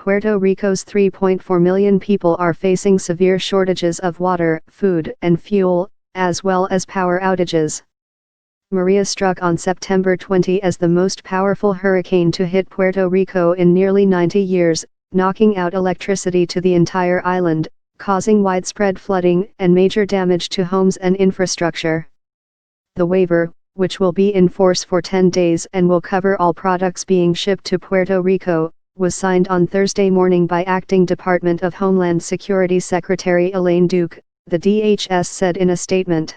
Puerto Rico's 3.4 million people are facing severe shortages of water, food, and fuel, as well as power outages. Maria struck on September 20 as the most powerful hurricane to hit Puerto Rico in nearly 90 years, knocking out electricity to the entire island, causing widespread flooding and major damage to homes and infrastructure. The waiver, which will be in force for 10 days and will cover all products being shipped to Puerto Rico, was signed on Thursday morning by Acting Department of Homeland Security Secretary Elaine Duke, the DHS said in a statement.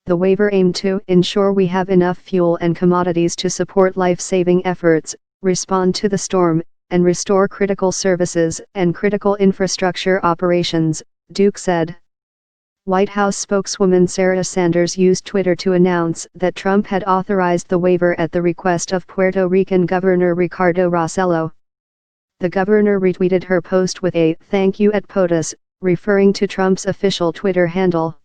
The waiver aimed to ensure we have enough fuel and commodities to support life-saving efforts, respond to the storm, and restore critical services and critical infrastructure operations, Duke said. White House spokeswoman Sarah Sanders used Twitter to announce that Trump had authorized the waiver at the request of Puerto Rican Governor Ricardo Rossello. The governor retweeted her post with a "thank you" at POTUS, referring to Trump's official Twitter handle.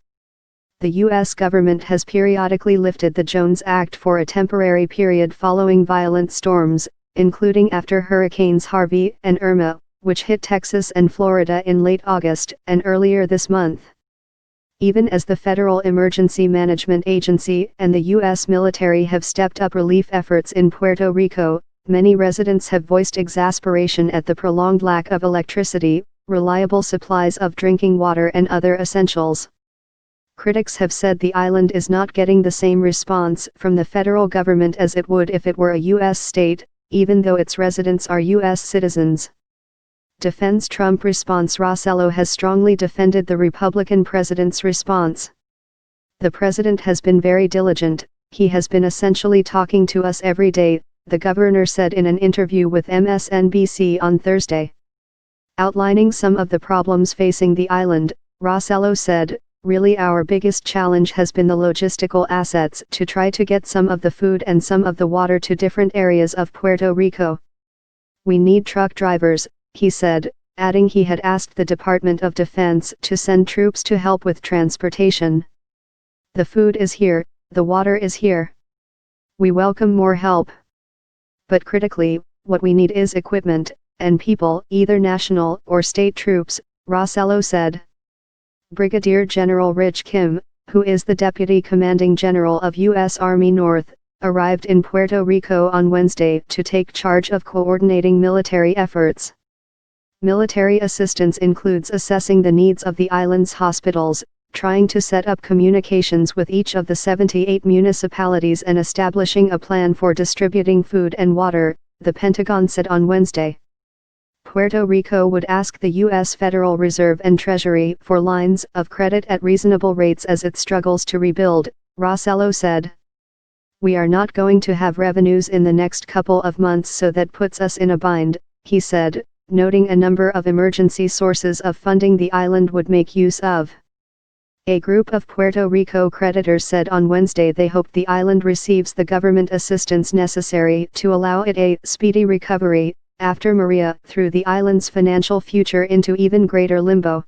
The U.S. government has periodically lifted the Jones Act for a temporary period following violent storms, including after Hurricanes Harvey and Irma, which hit Texas and Florida in late August and earlier this month. Even as the Federal Emergency Management Agency and the U.S. military have stepped up relief efforts in Puerto Rico, many residents have voiced exasperation at the prolonged lack of electricity, reliable supplies of drinking water and other essentials. Critics have said the island is not getting the same response from the federal government as it would if it were a U.S. state, even though its residents are U.S. citizens. Defends Trump response. Rossello has strongly defended the Republican president's response. The president has been very diligent, he has been essentially talking to us every day, the governor said in an interview with MSNBC on Thursday. Outlining some of the problems facing the island, Rossello said, "Really our biggest challenge has been the logistical assets to try to get some of the food and some of the water to different areas of Puerto Rico. We need truck drivers," he said, adding he had asked the Department of Defense to send troops to help with transportation. "The food is here, the water is here. We welcome more help. But critically, what we need is equipment, and people, either national or state troops," Rossello said. Brigadier General Rich Kim, who is the Deputy Commanding General of U.S. Army North, arrived in Puerto Rico on Wednesday to take charge of coordinating military efforts. Military assistance includes assessing the needs of the island's hospitals, trying to set up communications with each of the 78 municipalities and establishing a plan for distributing food and water, the Pentagon said on Wednesday. Puerto Rico would ask the U.S. Federal Reserve and Treasury for lines of credit at reasonable rates as it struggles to rebuild, Rossello said. "We are not going to have revenues in the next couple of months, so that puts us in a bind," he said, noting a number of emergency sources of funding the island would make use of. A group of Puerto Rico creditors said on Wednesday they hope the island receives the government assistance necessary to allow it a speedy recovery, after Maria threw the island's financial future into even greater limbo.